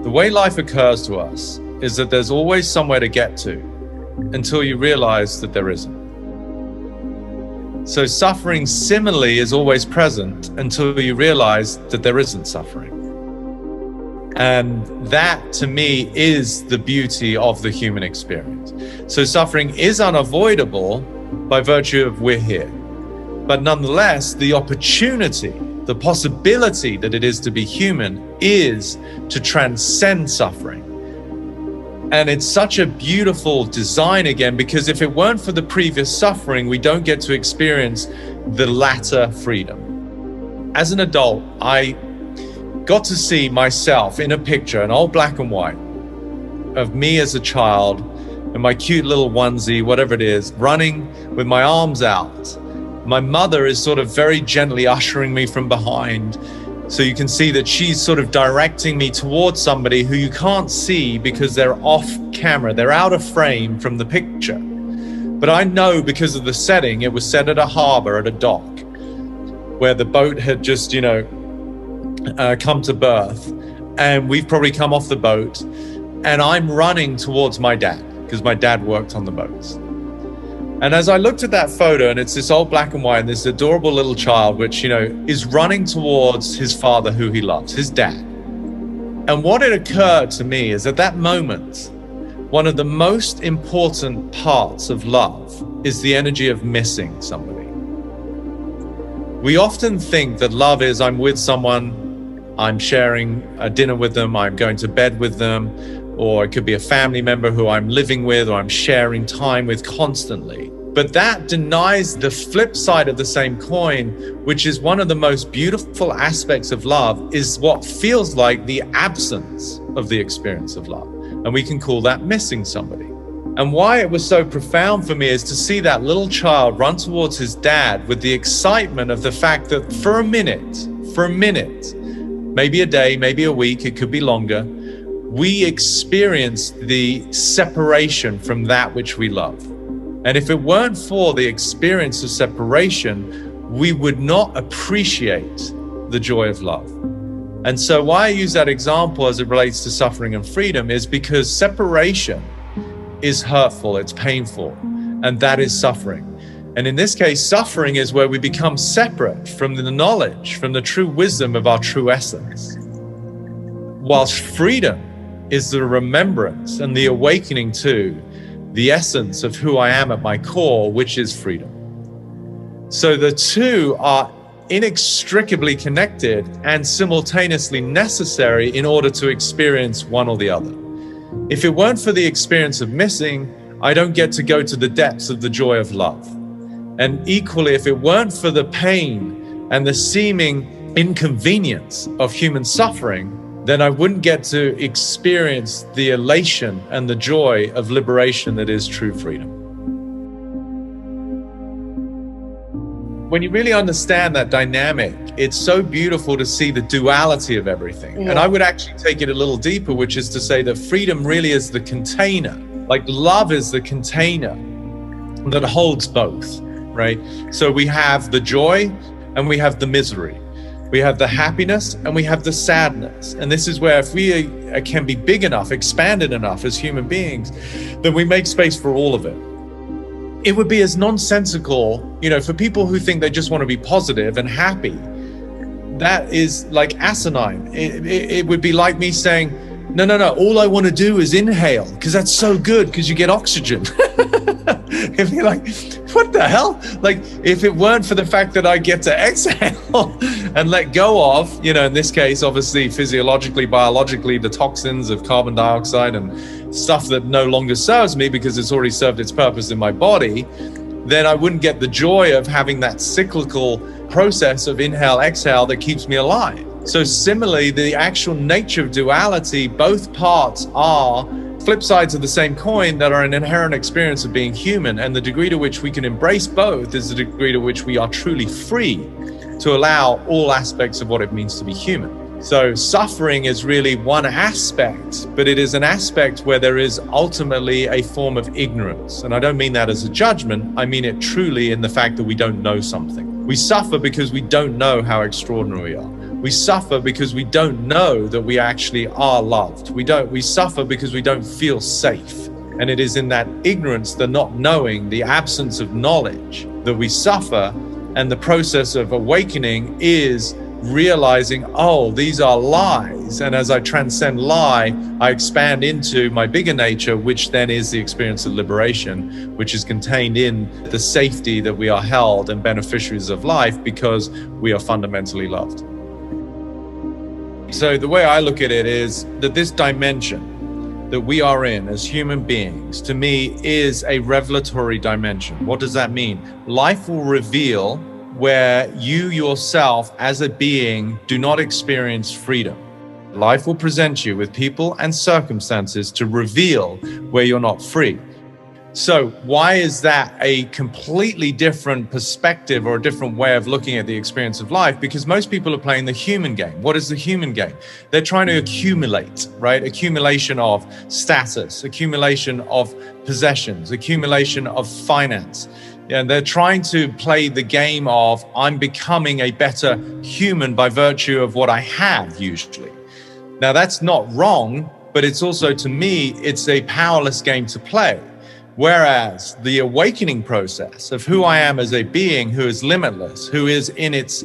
The way life occurs to us is that there's always somewhere to get to until you realize that there isn't. So suffering similarly is always present until you realize that there isn't suffering. And that, to me, is the beauty of the human experience. So suffering is unavoidable by virtue of we're here. But nonetheless, the opportunity, the possibility that it is to be human is to transcend suffering. And it's such a beautiful design again, because if it weren't for the previous suffering, we don't get to experience the latter freedom. As an adult, I got to see myself in a picture, an old black and white, of me as a child in my cute little onesie, whatever it is, running with my arms out. My mother is sort of very gently ushering me from behind. So you can see that she's sort of directing me towards somebody who you can't see because they're off camera. They're out of frame from the picture. But I know because of the setting, it was set at a harbor, at a dock, where the boat had just, come to berth, and we've probably come off the boat, and I'm running towards my dad because my dad worked on the boats. And as I looked at that photo, and it's this old black and white, and this adorable little child, which, is running towards his father who he loves, his dad. And what had occurred to me is at that moment, one of the most important parts of love is the energy of missing somebody. We often think that love is I'm with someone, I'm sharing a dinner with them, I'm going to bed with them, or it could be a family member who I'm living with or I'm sharing time with constantly. But that denies the flip side of the same coin, which is one of the most beautiful aspects of love, is what feels like the absence of the experience of love. And we can call that missing somebody. And why it was so profound for me is to see that little child run towards his dad with the excitement of the fact that for a minute, maybe a day, maybe a week, it could be longer, we experience the separation from that which we love. And if it weren't for the experience of separation, we would not appreciate the joy of love. And so why I use that example as it relates to suffering and freedom is because separation is hurtful, it's painful, and that is suffering. And in this case, suffering is where we become separate from the knowledge, from the true wisdom of our true essence. Whilst freedom is the remembrance and the awakening to the essence of who I am at my core, which is freedom. So the two are inextricably connected and simultaneously necessary in order to experience one or the other. If it weren't for the experience of missing, I don't get to go to the depths of the joy of love. And equally, if it weren't for the pain and the seeming inconvenience of human suffering, then I wouldn't get to experience the elation and the joy of liberation that is true freedom. When you really understand that dynamic, it's so beautiful to see the duality of everything. Yeah. And I would actually take it a little deeper, which is to say that freedom really is the container. Like love is the container that holds both, right? So we have the joy and we have the misery. We have the happiness and we have the sadness. And this is where if we can be big enough, expanded enough as human beings, then we make space for all of it. It would be as nonsensical, for people who think they just want to be positive and happy. That is like asinine. It would be like me saying, no, all I want to do is inhale because that's so good because you get oxygen. It'd be like, what the hell? Like, if it weren't for the fact that I get to exhale and let go of, in this case, obviously, physiologically, biologically, the toxins of carbon dioxide and stuff that no longer serves me because it's already served its purpose in my body, then I wouldn't get the joy of having that cyclical process of inhale, exhale that keeps me alive. So similarly, the actual nature of duality, both parts are flip sides of the same coin that are an inherent experience of being human. And the degree to which we can embrace both is the degree to which we are truly free to allow all aspects of what it means to be human. So suffering is really one aspect, but it is an aspect where there is ultimately a form of ignorance. And I don't mean that as a judgment. I mean it truly in the fact that we don't know something. We suffer because we don't know how extraordinary we are. We suffer because we don't know that we actually are loved. We suffer because we don't feel safe. And it is in that ignorance, the not knowing, the absence of knowledge, that we suffer. And the process of awakening is realizing, oh, these are lies. And as I transcend lie, I expand into my bigger nature, which then is the experience of liberation, which is contained in the safety that we are held and beneficiaries of life because we are fundamentally loved. So the way I look at it is that this dimension that we are in as human beings, to me, is a revelatory dimension. What does that mean? Life will reveal where you yourself as a being do not experience freedom. Life will present you with people and circumstances to reveal where you're not free. So why is that a completely different perspective or a different way of looking at the experience of life? Because most people are playing the human game. What is the human game? They're trying to accumulate, right? Accumulation of status, accumulation of possessions, accumulation of finance. And they're trying to play the game of, I'm becoming a better human by virtue of what I have usually. Now that's not wrong, but it's also, to me, it's a powerless game to play. Whereas the awakening process of who I am as a being who is limitless, who is in its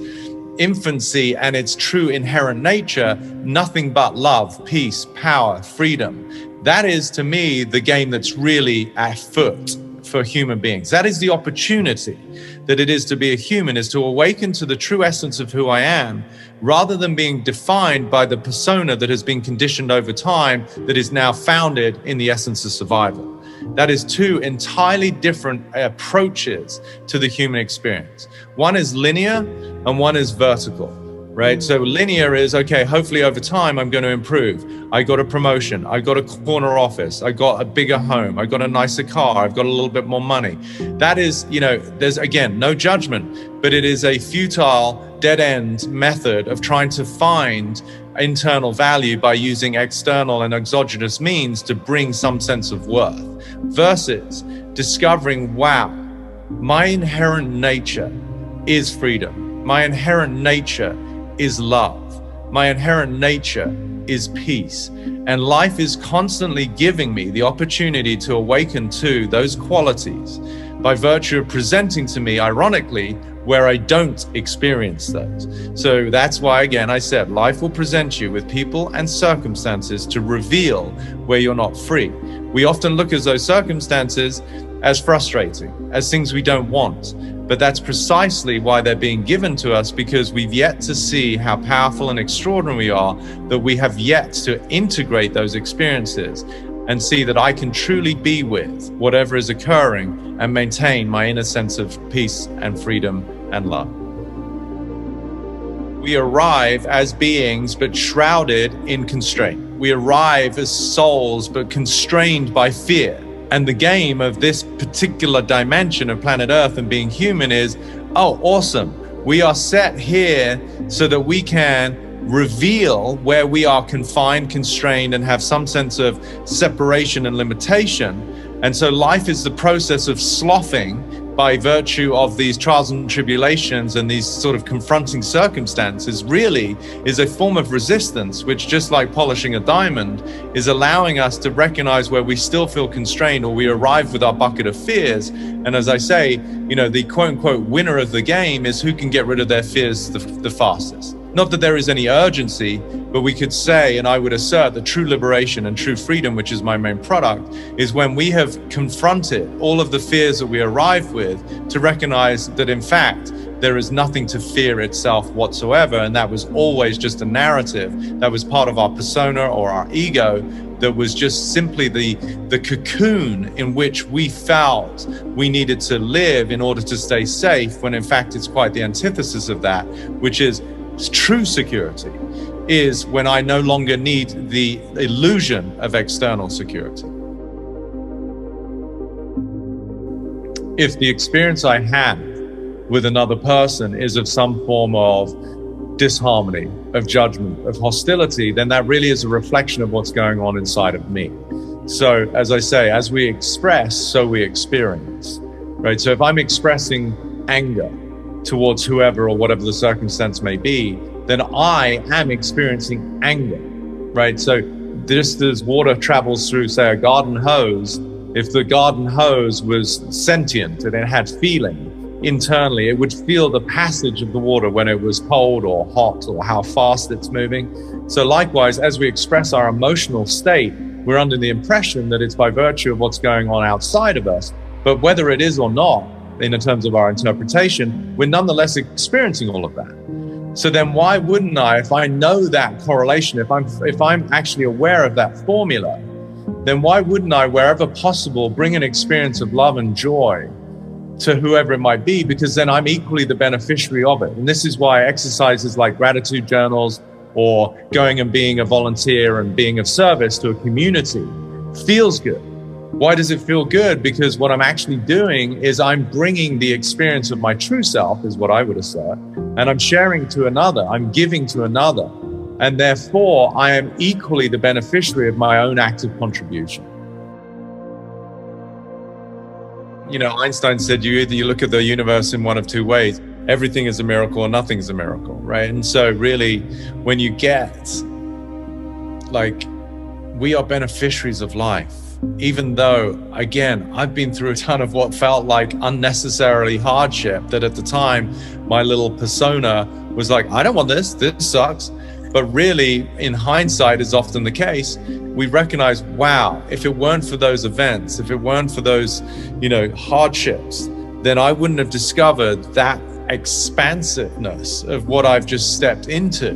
infancy and its true inherent nature, nothing but love, peace, power, freedom. That is, to me, the game that's really afoot for human beings. That is the opportunity that it is to be a human, is to awaken to the true essence of who I am, rather than being defined by the persona that has been conditioned over time, that is now founded in the essence of survival. That is two entirely different approaches to the human experience. One is linear and one is vertical, right? So linear is, okay, hopefully over time I'm going to improve. I got a promotion, I got a corner office, I got a bigger home, I got a nicer car, I've got a little bit more money. That is, there's, again, no judgment, but it is a futile, dead-end method of trying to find internal value by using external and exogenous means to bring some sense of worth, versus discovering, wow, my inherent nature is freedom. My inherent nature is love. My inherent nature is peace. And life is constantly giving me the opportunity to awaken to those qualities by virtue of presenting to me, ironically, where I don't experience those. So that's why, again, I said life will present you with people and circumstances to reveal where you're not free. We often look at those circumstances as frustrating, as things we don't want. But that's precisely why they're being given to us, because we've yet to see how powerful and extraordinary we are, that we have yet to integrate those experiences and see that I can truly be with whatever is occurring and maintain my inner sense of peace and freedom and love. We arrive as beings, but shrouded in constraint. We arrive as souls, but constrained by fear. And the game of this particular dimension of planet Earth and being human is, oh, awesome. We are set here so that we can reveal where we are confined, constrained, and have some sense of separation and limitation. And so life is the process of sloughing by virtue of these trials and tribulations and these sort of confronting circumstances really is a form of resistance, which, just like polishing a diamond, is allowing us to recognize where we still feel constrained, or we arrive with our bucket of fears. And as I say, the quote unquote winner of the game is who can get rid of their fears the fastest. Not that there is any urgency, but we could say, and I would assert, that true liberation and true freedom, which is my main product, is when we have confronted all of the fears that we arrive with, to recognize that in fact, there is nothing to fear itself whatsoever. And that was always just a narrative that was part of our persona or our ego, that was just simply the cocoon in which we felt we needed to live in order to stay safe, when in fact it's quite the antithesis of that, which is true security is when I no longer need the illusion of external security. If the experience I have with another person is of some form of disharmony, of judgment, of hostility, then that really is a reflection of what's going on inside of me. So as I say, as we express, so we experience, right? So if I'm expressing anger towards whoever or whatever the circumstance may be, then I am experiencing anger, right? So just as water travels through, say, a garden hose, if the garden hose was sentient and it had feeling internally, it would feel the passage of the water when it was cold or hot or how fast it's moving. So likewise, as we express our emotional state, we're under the impression that it's by virtue of what's going on outside of us. But whether it is or not, in terms of our interpretation, we're nonetheless experiencing all of that. So then why wouldn't I, if I know that correlation, if I'm actually aware of that formula, then why wouldn't I, wherever possible, bring an experience of love and joy to whoever it might be, because then I'm equally the beneficiary of it. And this is why exercises like gratitude journals or going and being a volunteer and being of service to a community feels good. Why does it feel good? Because what I'm actually doing is I'm bringing the experience of my true self, is what I would assert, and I'm sharing to another, I'm giving to another. And therefore, I am equally the beneficiary of my own active contribution. You know, Einstein said you look at the universe in one of two ways. Everything is a miracle or nothing's a miracle, right? And so really, when you get, like, we are beneficiaries of life, even though, again, I've been through a ton of what felt like unnecessarily hardship that at the time, my little persona was like, I don't want this sucks. But really, in hindsight, is often the case, we recognize, wow, if it weren't for those events, if it weren't for those, hardships, then I wouldn't have discovered that expansiveness of what I've just stepped into.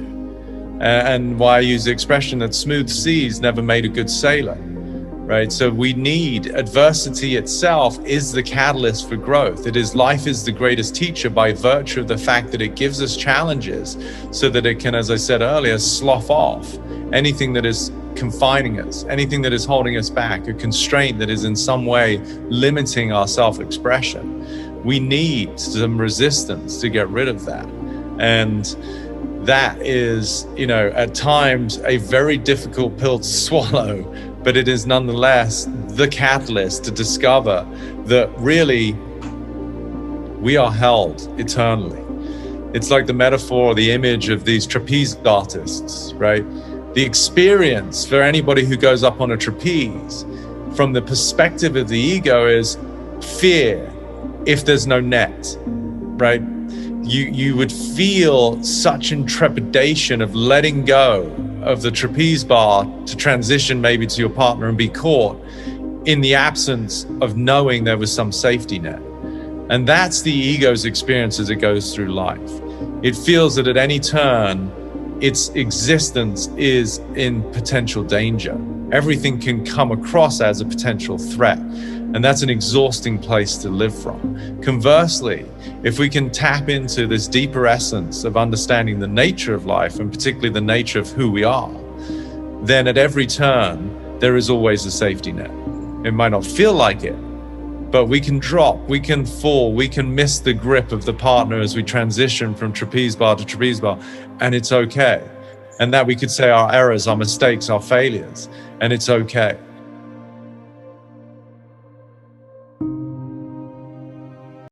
And why I use the expression that smooth seas never made a good sailor, right? So we need adversity itself is the catalyst for growth. Life is the greatest teacher by virtue of the fact that it gives us challenges so that it can, as I said earlier, slough off anything that is confining us, anything that is holding us back, a constraint that is in some way limiting our self-expression. We need some resistance to get rid of that. And that is, at times a very difficult pill to swallow, but it is nonetheless the catalyst to discover that really we are held eternally. It's like the metaphor, the image of these trapeze artists, right? The experience for anybody who goes up on a trapeze from the perspective of the ego is fear if there's no net, right? You would feel such intrepidation of letting go of the trapeze bar to transition maybe to your partner and be caught in the absence of knowing there was some safety net. And that's the ego's experience as it goes through life. It feels that at any turn, its existence is in potential danger. Everything can come across as a potential threat. And that's an exhausting place to live from. Conversely, if we can tap into this deeper essence of understanding the nature of life, and particularly the nature of who we are, then at every turn, there is always a safety net. It might not feel like it, but we can drop, we can fall, we can miss the grip of the partner as we transition from trapeze bar to trapeze bar, and it's okay. And that we could say our errors, our mistakes, our failures, and it's okay.